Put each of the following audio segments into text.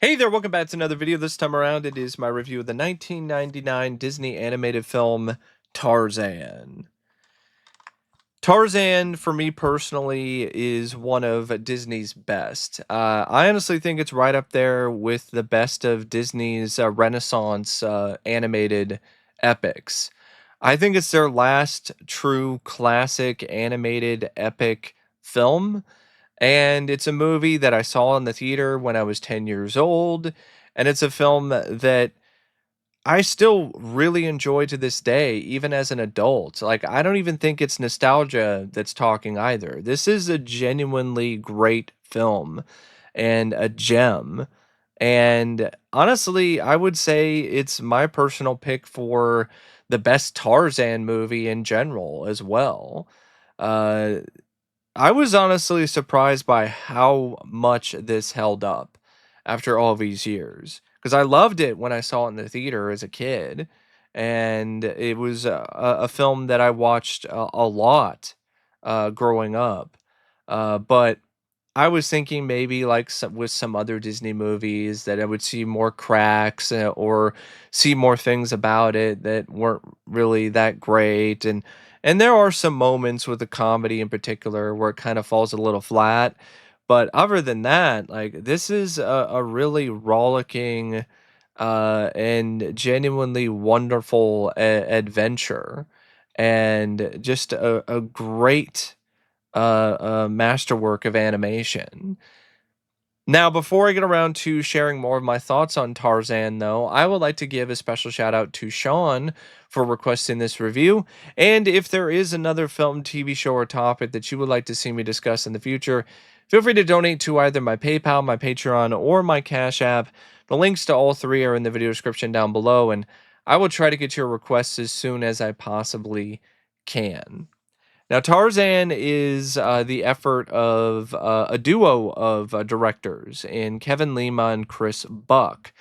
Hey there, welcome back to another video. This time around, it is my review of the 1999 Disney animated film Tarzan. Tarzan, for me personally, is one of Disney's best. I honestly think it's right up there with the best of Disney's Renaissance animated epics. I think it's their last true classic animated epic film, and it's a movie that I saw in the theater when I was 10 years old, and it's a film that I still really enjoy to this day, even as an adult. Like, I don't even think it's nostalgia that's talking either. This is a genuinely great film and a gem. And honestly, I would say it's my personal pick for the best Tarzan movie in general as well. Uh, I was honestly surprised by how much this held up after all these years, because I loved it when I saw it in the theater as a kid, and it was a film that I watched a lot growing up. But I was thinking maybe like with some other Disney movies that I would see more cracks or see more things about it that weren't really that great, and there are some moments with the comedy in particular where it kind of falls a little flat. But other than that, like this is a really rollicking and genuinely wonderful adventure, and just a great masterwork of animation. Now, before I get around to sharing more of my thoughts on Tarzan, though, I would like to give a special shout out to Sean for requesting this review. And if there is another film, TV show, or topic that you would like to see me discuss in the future, feel free to donate to either my PayPal, my Patreon, or my Cash App. The links to all three are in the video description down below, and I will try to get your requests as soon as I possibly can. Now, Tarzan is the effort of a duo of directors in Kevin Lima and Chris Buck.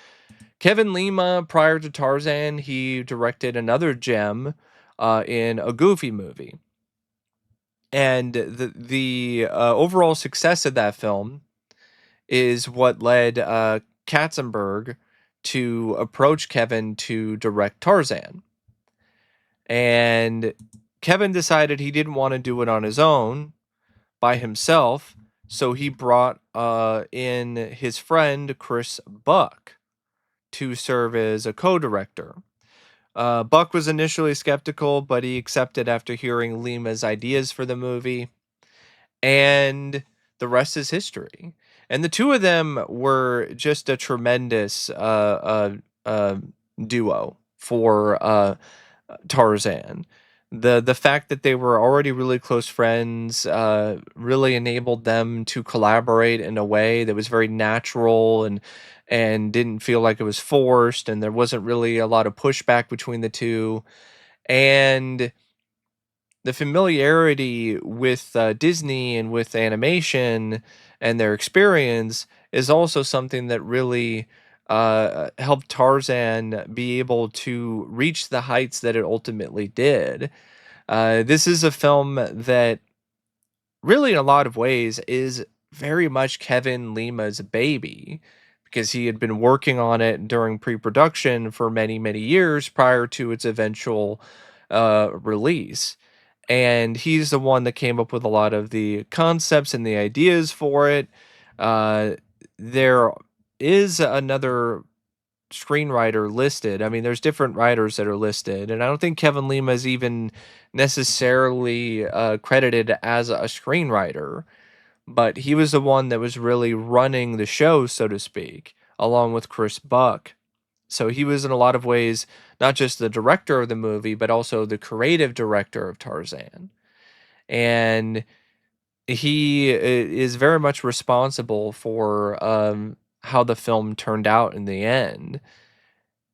Kevin Lima, prior to Tarzan, he directed another gem in a Goofy movie. And the overall success of that film is what led Katzenberg to approach Kevin to direct Tarzan. And Kevin decided he didn't want to do it on his own by himself, so he brought in his friend Chris Buck to serve as a co-director. Buck was initially skeptical, but he accepted after hearing Lima's ideas for the movie, and the rest is history. And the two of them were just a tremendous duo for Tarzan. The fact that they were already really close friends really enabled them to collaborate in a way that was very natural and didn't feel like it was forced, and there wasn't really a lot of pushback between the two. And the familiarity with Disney and with animation and their experience is also something that really helped Tarzan be able to reach the heights that it ultimately did. This is a film that really, in a lot of ways, is very much Kevin Lima's baby, because he had been working on it during pre-production for many, many years prior to its eventual release. And he's the one that came up with a lot of the concepts and the ideas for it. Uh, there is another screenwriter listed. I mean, there's different writers that are listed, and I don't think Kevin Lima is even necessarily credited as a screenwriter, but he was the one that was really running the show, so to speak, along with Chris Buck. So he was in a lot of ways not just the director of the movie, but also the creative director of Tarzan. And he is very much responsible for how the film turned out in the end.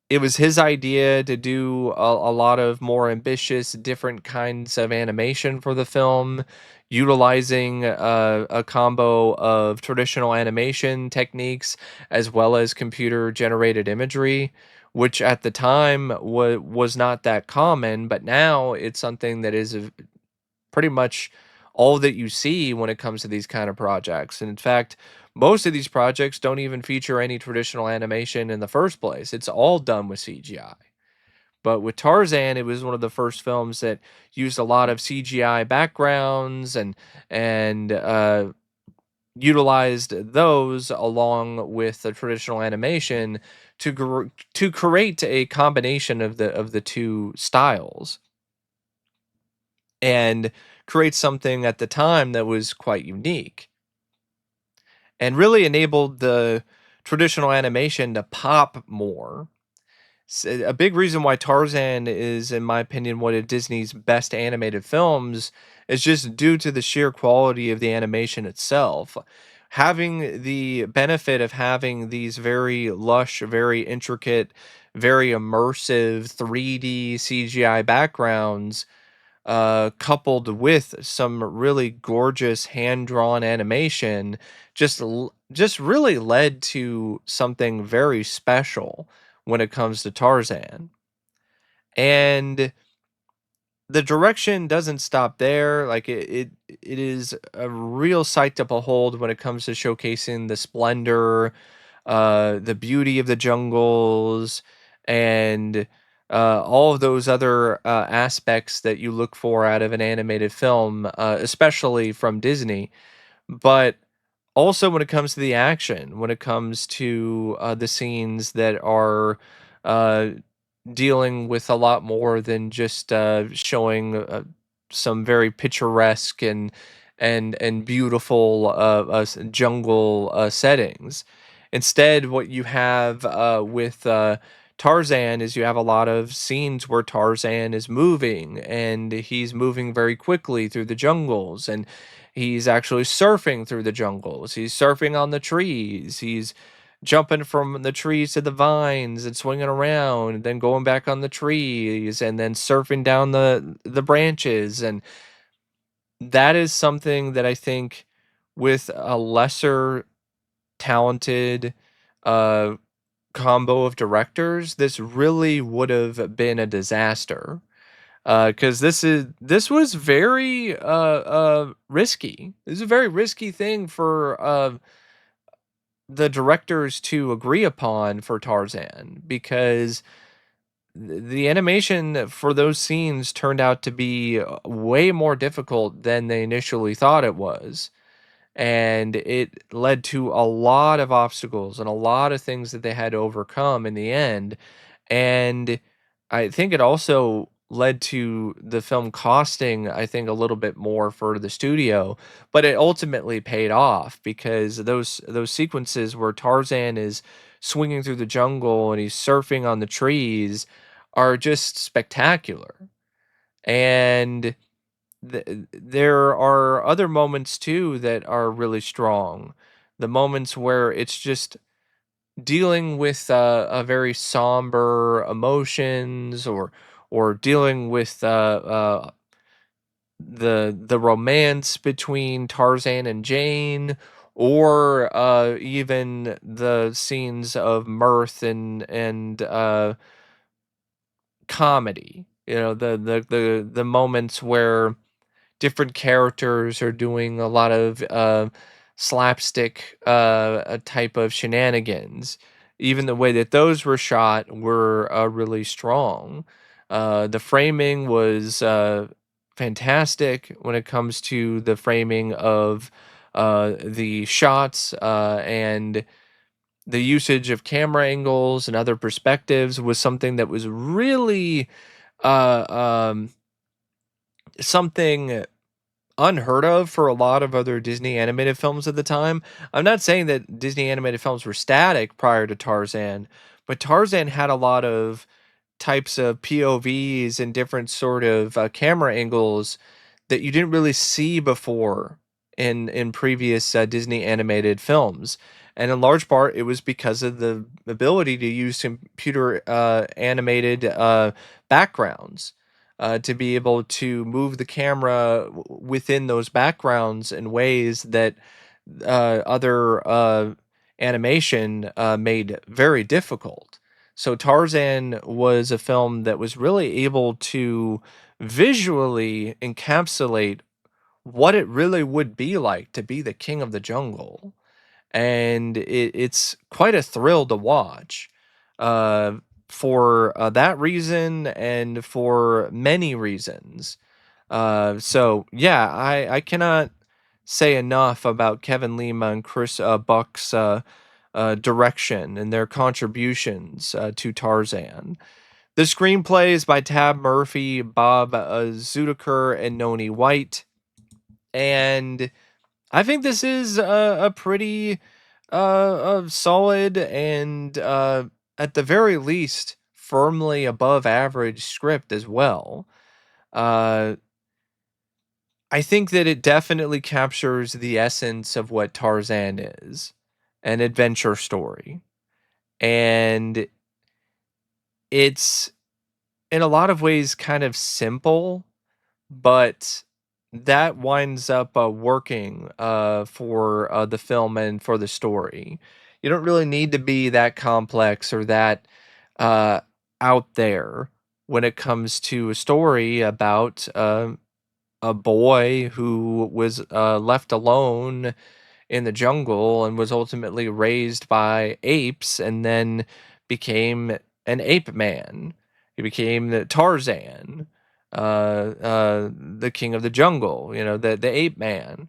It was his idea to do a lot of more ambitious, different kinds of animation for the film, utilizing a combo of traditional animation techniques as well as computer generated imagery, which at the time was not that common, but now it's something that is pretty much all that you see when it comes to these kind of projects. And in fact, most of these projects don't even feature any traditional animation in the first place. It's all done with CGI. But with Tarzan, it was one of the first films that used a lot of CGI backgrounds and utilized those along with the traditional animation to create a combination of the two styles and create something at the time that was quite unique and really enabled the traditional animation to pop more. A big reason why Tarzan is, in my opinion, one of Disney's best animated films is just due to the sheer quality of the animation itself. Having the benefit of having these very lush, very intricate, very immersive 3D CGI backgrounds, coupled with some really gorgeous hand-drawn animation, just really led to something very special when it comes to Tarzan. And the direction doesn't stop there. Like it is a real sight to behold when it comes to showcasing the splendor, the beauty of the jungles, and all of those other aspects that you look for out of an animated film, especially from Disney. But also when it comes to the action, when it comes to the scenes that are uh, dealing with a lot more than just showing some very picturesque and beautiful jungle settings. Instead, what you have with Tarzan is you have a lot of scenes where Tarzan is moving and he's moving very quickly through the jungles, and he's actually surfing through the jungles. He's surfing on the trees. He's jumping from the trees to the vines and swinging around, and then going back on the trees, and then surfing down the branches. And that is something that I think, with a lesser talented uh, combo of directors, this really would have been a disaster. Because this was very risky. This is a very risky thing for the directors to agree upon for Tarzan, because the animation for those scenes turned out to be way more difficult than they initially thought it was. And it led to a lot of obstacles and a lot of things that they had to overcome in the end. And I think it also led to the film costing, I think, a little bit more for the studio, but it ultimately paid off, because those sequences where Tarzan is swinging through the jungle and he's surfing on the trees are just spectacular. And there are other moments too that are really strong. The moments where it's just dealing with a very somber emotions, or dealing with the romance between Tarzan and Jane, or even the scenes of mirth and comedy. You know, the moments where different characters are doing a lot of slapstick type of shenanigans. Even the way that those were shot were really strong. The framing was fantastic when it comes to the framing of the shots, and the usage of camera angles and other perspectives was something that was really uh, um, something unheard of for a lot of other Disney animated films at the time. I'm not saying that Disney animated films were static prior to Tarzan, but Tarzan had a lot of types of POVs and different sort of camera angles that you didn't really see before in previous Disney animated films. And in large part, it was because of the ability to use computer animated backgrounds, to be able to move the camera within those backgrounds in ways that other animation made very difficult. So Tarzan was a film that was really able to visually encapsulate what it really would be like to be the king of the jungle. And it's quite a thrill to watch, uh, for that reason and for many reasons. So yeah, I cannot say enough about Kevin Lima and Chris Buck's direction and their contributions to Tarzan. The screenplay is by Tab Murphy, Bob Zudiker, and Noni White. And I think this is a pretty solid and, at the very least, firmly above average script as well. Uh, I think that it definitely captures the essence of what Tarzan is, an adventure story. And it's in a lot of ways kind of simple, but that winds up working for the film and for the story. You don't really need to be that complex or that uh, out there when it comes to a story about a boy who was left alone in the jungle and was ultimately raised by apes and then became an ape man. He became the Tarzan, the king of the jungle, the ape man.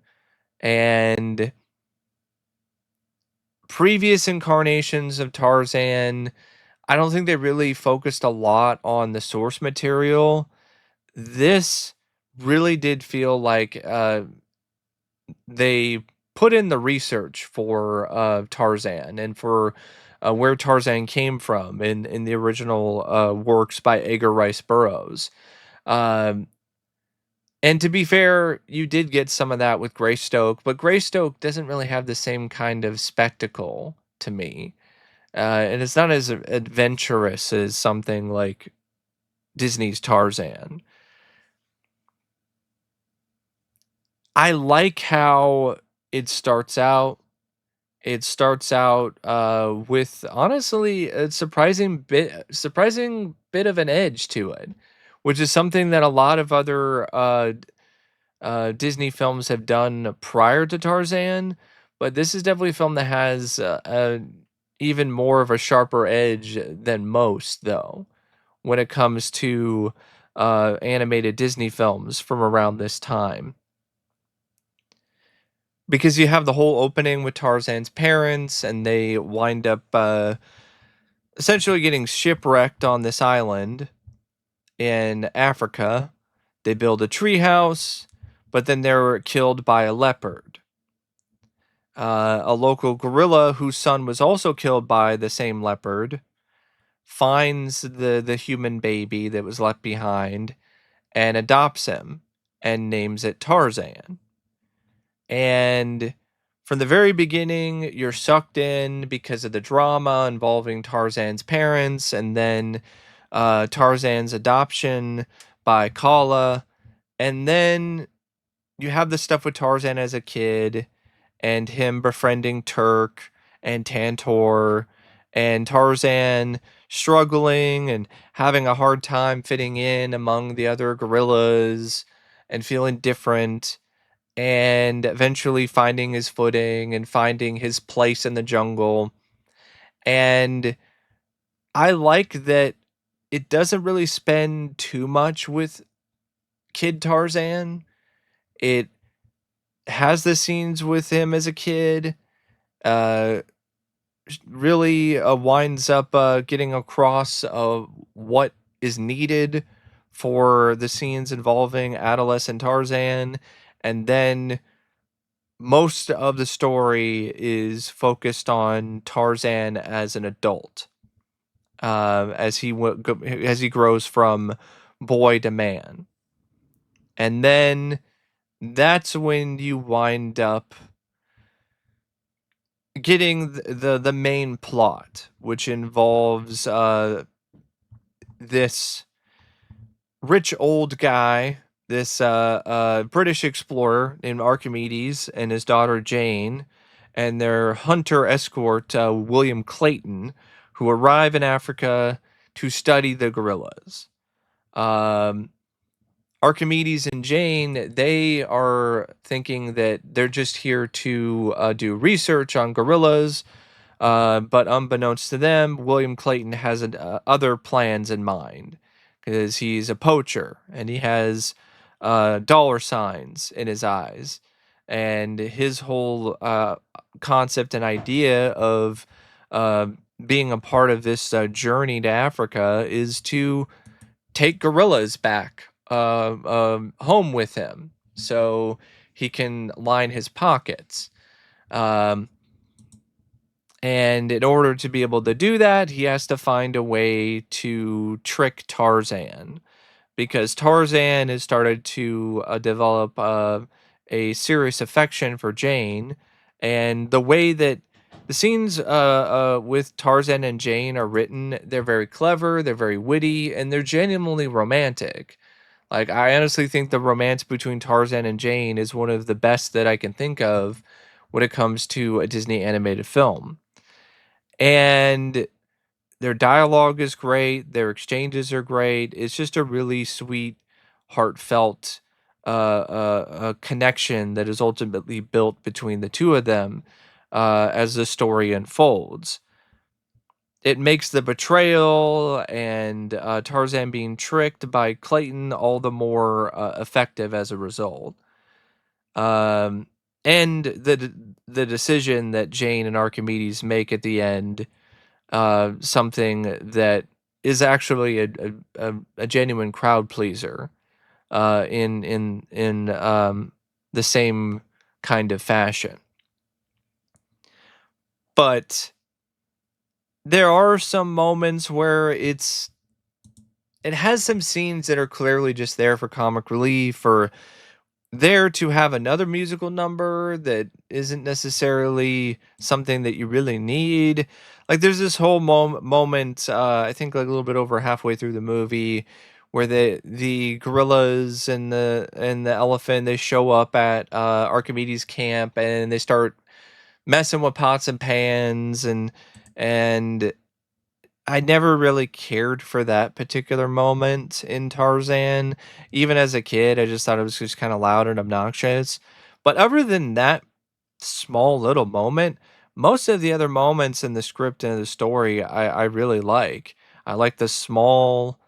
And previous incarnations of Tarzan, I don't think they really focused a lot on the source material. This really did feel like they put in the research for Tarzan and for where Tarzan came from in the original works by Edgar Rice Burroughs. Um, and to be fair, you did get some of that with Greystoke, but Greystoke doesn't really have the same kind of spectacle to me. And it's not as adventurous as something like Disney's Tarzan. I like how it starts out. It starts out with honestly a surprising bit of an edge to it, which is something that a lot of other Disney films have done prior to Tarzan. But this is definitely a film that has even more of a sharper edge than most, though, when it comes to animated Disney films from around this time. Because you have the whole opening with Tarzan's parents, and they wind up essentially getting shipwrecked on this island in Africa. They build a treehouse, but then they're killed by a leopard. A local gorilla whose son was also killed by the same leopard finds the human baby that was left behind and adopts him and names it Tarzan. And from the very beginning, you're sucked in because of the drama involving Tarzan's parents and then Tarzan's adoption by Kala. And then you have the stuff with Tarzan as a kid and him befriending Turk and Tantor and Tarzan struggling and having a hard time fitting in among the other gorillas and feeling different and eventually finding his footing and finding his place in the jungle. And I like that it doesn't really spend too much with Kid Tarzan. It has the scenes with him as a kid. Uh, really winds up getting across what is needed for the scenes involving adolescent Tarzan, and then most of the story is focused on Tarzan as an adult, as he grows from boy to man, and then that's when you wind up getting the main plot, which involves this rich old guy, this British explorer named Archimedes, and his daughter Jane, and their hunter escort William Clayton, who arrive in Africa to study the gorillas. Um, Archimedes and Jane, they are thinking that they're just here to do research on gorillas, but unbeknownst to them, William Clayton has other plans in mind because he's a poacher and he has dollar signs in his eyes. And his whole concept and idea of uh, being a part of this journey to Africa is to take gorillas back home with him so he can line his pockets. Um, and in order to be able to do that, he has to find a way to trick Tarzan because Tarzan has started to develop a serious affection for Jane. And the way that the scenes with Tarzan and Jane are written, they're very clever, they're very witty, and they're genuinely romantic. Like, I honestly think the romance between Tarzan and Jane is one of the best that I can think of when it comes to a Disney animated film. And their dialogue is great, their exchanges are great. It's just a really sweet, heartfelt connection that is ultimately built between the two of them as the story unfolds. It makes the betrayal and Tarzan being tricked by Clayton all the more effective as a result. Um, and the decision that Jane and Archimedes make at the end, something that is actually a genuine crowd pleaser in the same kind of fashion. But there are some moments where it has some scenes that are clearly just there for comic relief or there to have another musical number that isn't necessarily something that you really need. Like there's this whole moment, I think like a little bit over halfway through the movie, where the gorillas and the elephant they show up at Archimedes' camp and they start messing with pots and pans and I never really cared for that particular moment in Tarzan. Even as a kid, I just thought it was just kind of loud and obnoxious. But other than that small little moment, most of the other moments in the script and the story I really like. I like the small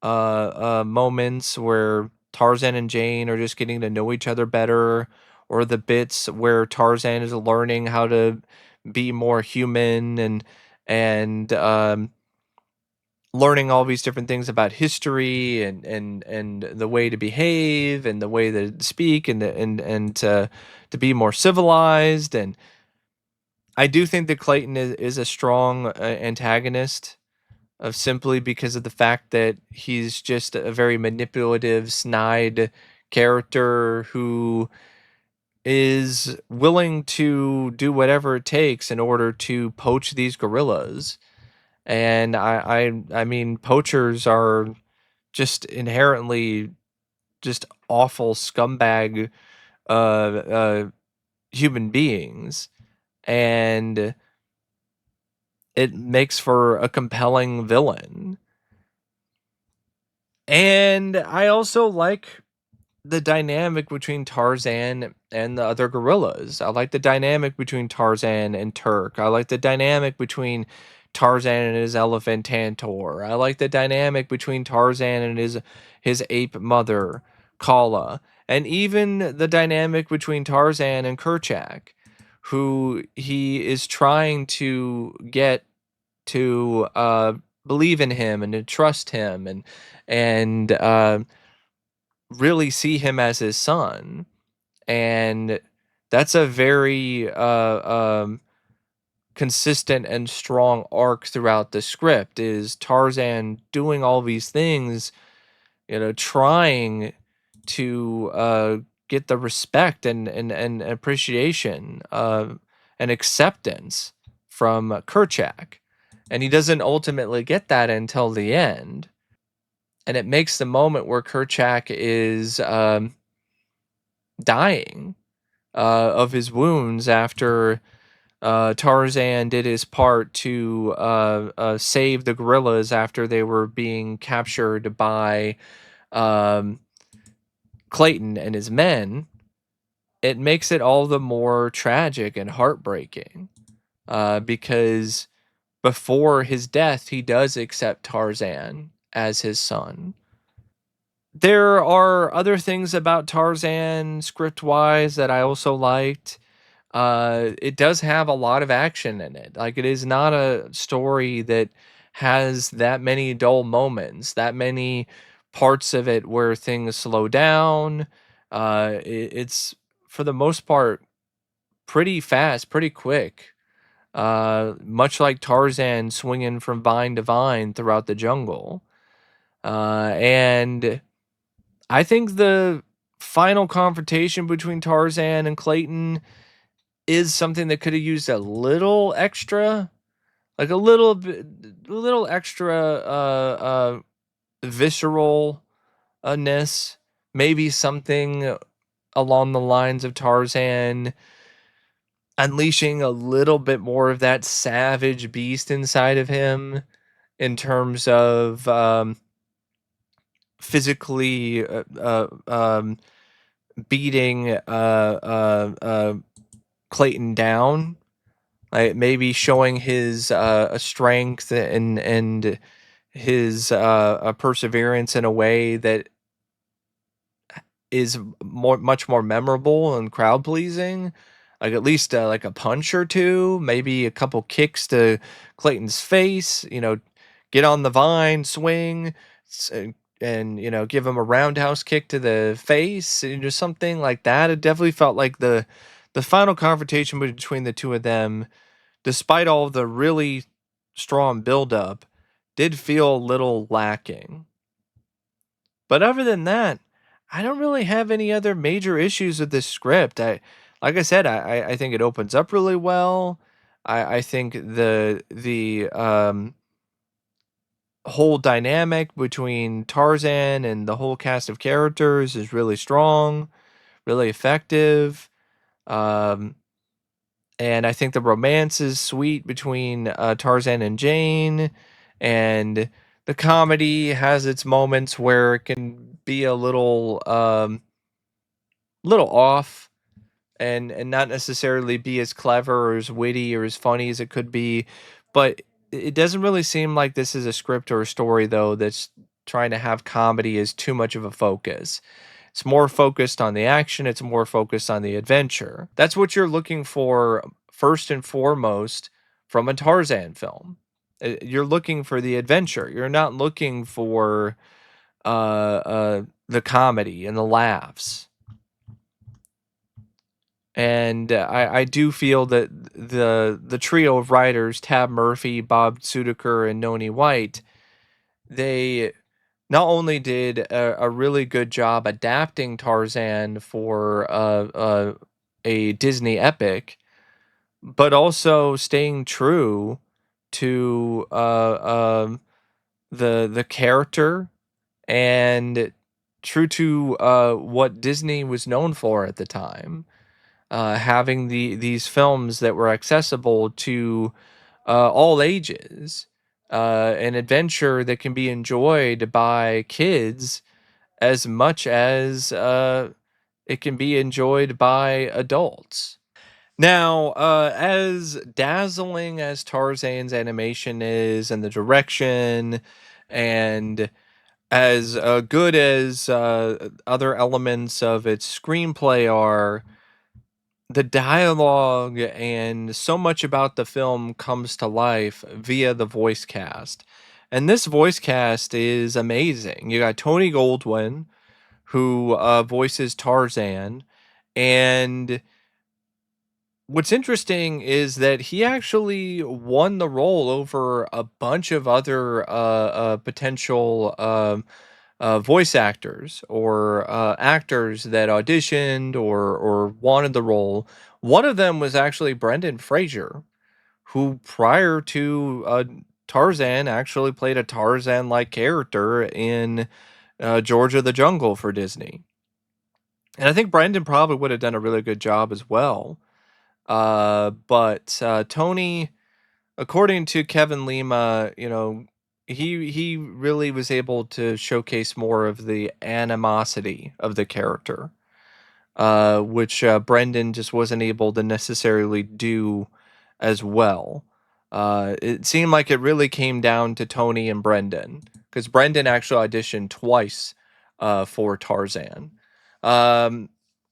moments where Tarzan and Jane are just getting to know each other better, or the bits where Tarzan is learning how to be more human and learning all these different things about history and the way to behave and the way to speak and to be more civilized. And I do think that Clayton is a strong antagonist of simply because of the fact that he's just a very manipulative, snide character who is willing to do whatever it takes in order to poach these gorillas. And I mean, poachers are just inherently just awful scumbag human beings, and it makes for a compelling villain. And I also like the dynamic between Tarzan and the other gorillas. I like the dynamic between Tarzan and Turk. I like the dynamic between Tarzan and his elephant Tantor. I like the dynamic between Tarzan and his ape mother Kala, and even the dynamic between Tarzan and Kerchak, who he is trying to get to believe in him and to trust him and really see him as his son. And that's a very consistent and strong arc throughout the script is Tarzan doing all these things, trying to get the respect and appreciation and acceptance from Kerchak. And he doesn't ultimately get that until the end. And it makes the moment where Kerchak is dying of his wounds after Tarzan did his part to save the gorillas after they were being captured by um, Clayton and his men, it makes it all the more tragic and heartbreaking, because before his death, he does accept Tarzan as his son. There are other things about Tarzan script wise that I also liked. It does have a lot of action in it. Like, it is not a story that has that many dull moments, that many parts of it where things slow down. It's for the most part pretty fast, pretty quick. Much like Tarzan swinging from vine to vine throughout the jungle. And I think the final confrontation between Tarzan and Clayton is something that could have used a little extra, like a little extra visceralness, maybe something along the lines of Tarzan unleashing a little bit more of that savage beast inside of him in terms of physically beating Clayton down, like maybe showing his strength and his perseverance in a way that is much more memorable and crowd pleasing. Like, at least like a punch or two, maybe a couple kicks to Clayton's face. Get on the vine, swing, and give him a roundhouse kick to the face, and just something like that. It definitely felt like the final confrontation between the two of them, despite all the really strong buildup, did feel a little lacking. But other than that, I don't really have any other major issues with this script. Like I said, I think it opens up really well. I think the whole dynamic between Tarzan and the whole cast of characters is really strong, really effective. Um, and I think the romance is sweet between Tarzan and Jane, and the comedy has its moments where it can be a little off, and not necessarily be as clever or as witty or as funny as it could be. But it doesn't really seem like this is a script or a story, though, that's trying to have comedy as too much of a focus. It's more focused on the action, it's more focused on the adventure. That's what you're looking for first and foremost from a Tarzan film. You're looking for the adventure. You're not looking for the comedy and the laughs. And I do feel that the trio of writers, Tab Murphy, Bob Sudeker, and Noni White, they not only did a really good job adapting Tarzan for a Disney epic, but also staying true to the character, and true to what Disney was known for at the time. Having these films that were accessible to all ages, an adventure that can be enjoyed by kids as much as it can be enjoyed by adults. Now, as dazzling as Tarzan's animation is, and the direction, and as good as other elements of its screenplay are, the dialogue and so much about the film comes to life via the voice cast. And this voice cast is amazing. You got Tony Goldwyn, who voices Tarzan. And what's interesting is that he actually won the role over a bunch of other potential voice actors, or actors that auditioned or wanted the role. One of them was actually Brendan Fraser, who prior to Tarzan actually played a Tarzan-like character in George of the Jungle for Disney. And I think Brendan probably would have done a really good job as well. But Tony, according to Kevin Lima, he really was able to showcase more of the animosity of the character, which Brendan just wasn't able to necessarily do as well. It seemed like it really came down to Tony and Brendan, because Brendan actually auditioned twice for Tarzan. Um,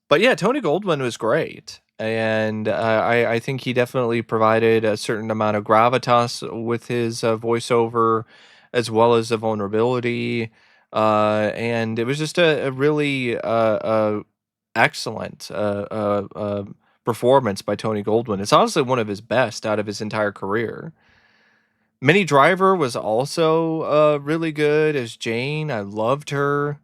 but yeah, Tony Goldwyn was great, and I think he definitely provided a certain amount of gravitas with his voiceover, as well as the vulnerability. And it was just a really excellent performance by Tony Goldwyn. It's honestly one of his best out of his entire career. Minnie Driver was also really good as Jane. I loved her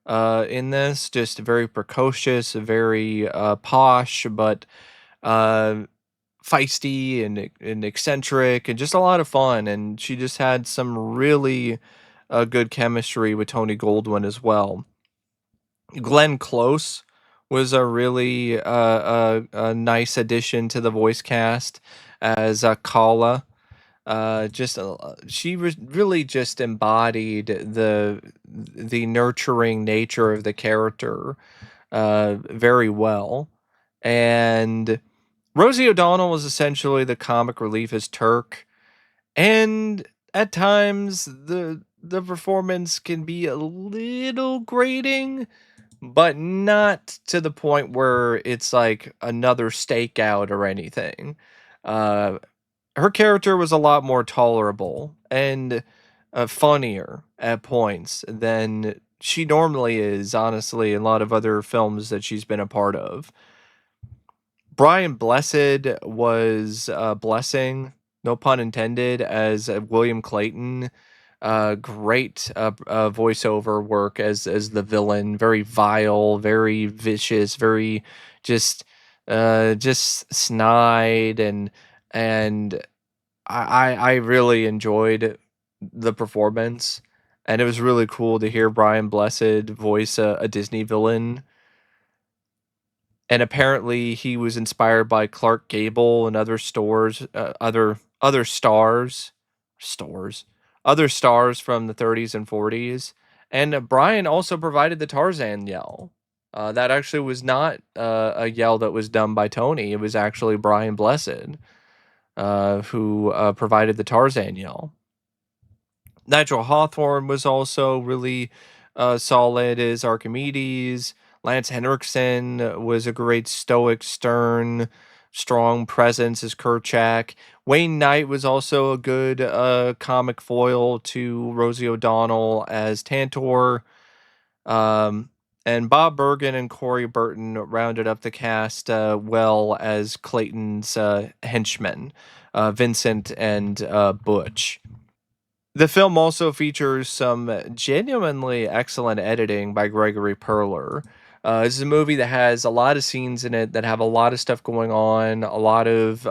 in this. Just very precocious, very posh, but uh, feisty and eccentric, and just a lot of fun. And she just had some really good chemistry with Tony Goldwyn as well. Glenn Close was a really a nice addition to the voice cast as Kala. She was really just embodied the nurturing nature of the character very well. And Rosie O'Donnell was essentially the comic relief as Turk, and at times the performance can be a little grating, but not to the point where it's like another stakeout or anything. Uh, Her character was a lot more tolerable and funnier at points than she normally is, honestly, in a lot of other films that she's been a part of. Brian Blessed was Blessing, no pun intended, as William Clayton. Great voiceover work as the villain. Very vile, very vicious, very just just snide, and I really enjoyed the performance, and it was really cool to hear Brian Blessed voice a Disney villain. And apparently he was inspired by Clark Gable and other other stars, other stars from the 30s and 40s. And Brian also provided the Tarzan yell. That actually was not a yell that was done by Tony. It was actually Brian Blessed who provided the Tarzan yell. Nigel Hawthorne was also really solid as Archimedes. Lance Henriksen was a great stoic, stern, strong presence as Kerchak. Wayne Knight was also a good comic foil to Rosie O'Donnell as Tantor. Um, and Bob Bergen and Corey Burton rounded up the cast well as Clayton's henchmen, Vincent and Butch. The film also features some genuinely excellent editing by Gregory Perler. This is a movie that has a lot of scenes in it that have a lot of stuff going on, a lot of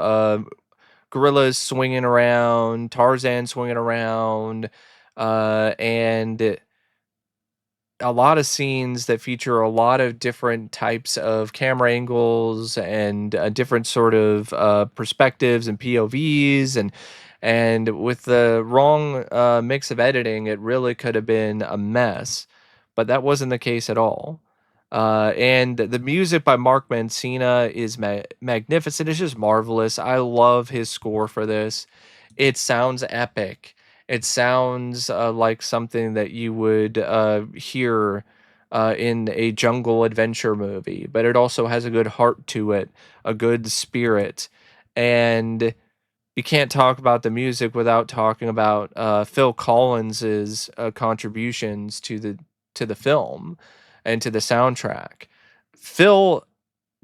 gorillas swinging around, Tarzan swinging around, and a lot of scenes that feature a lot of different types of camera angles and different sort of perspectives and POVs, and with the wrong mix of editing, it really could have been a mess, but that wasn't the case at all. And the music by Mark Mancina is magnificent. It's just marvelous. I love his score for this. It sounds epic. It sounds like something that you would hear in a jungle adventure movie, but it also has a good heart to it, a good spirit. And you can't talk about the music without talking about Phil Collins's contributions to the film and to the soundtrack. Phil,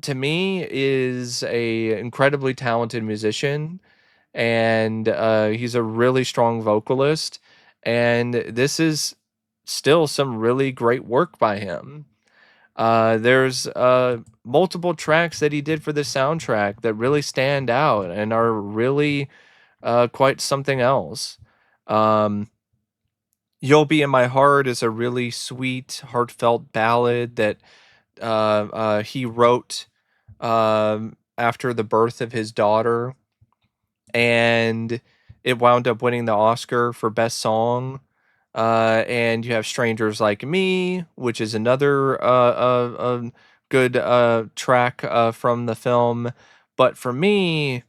to me, is a incredibly talented musician, and he's a really strong vocalist. And this is still some really great work by him. There's multiple tracks that he did for the soundtrack that really stand out and are really quite something else. Um, You'll Be in My Heart is a really sweet, heartfelt ballad that he wrote after the birth of his daughter, and it wound up winning the Oscar for Best Song. And you have Strangers Like Me, which is another good track from the film. But for me,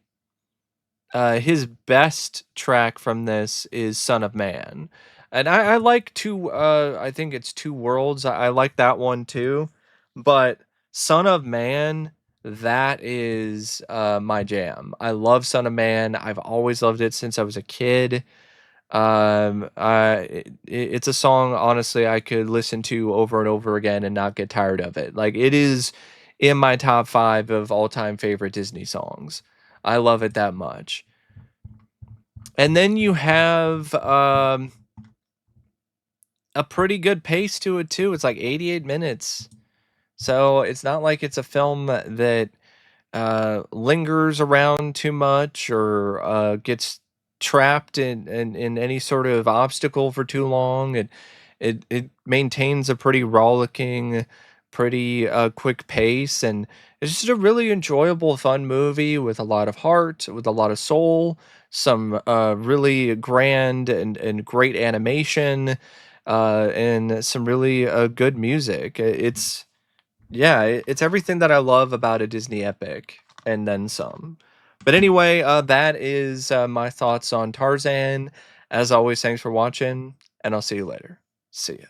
his best track from this is Son of Man. And I like I think it's Two Worlds. I like that one too. But Son of Man, that is my jam. I love Son of Man. I've always loved it since I was a kid. It's a song, honestly, I could listen to over and over again and not get tired of it. Like, it is in my top 5 of all-time favorite Disney songs. I love it that much. And then you have a pretty good pace to it too. It's like 88 minutes. So it's not like it's a film that lingers around too much or gets trapped in any sort of obstacle for too long. It maintains a pretty rollicking, pretty quick pace, and it's just a really enjoyable, fun movie with a lot of heart, with a lot of soul, some really grand and great animation, and some really good music. It's yeah, it's everything that I love about a Disney epic, and then some. But anyway, that is my thoughts on Tarzan. As always, thanks for watching, and I'll see you later. See ya.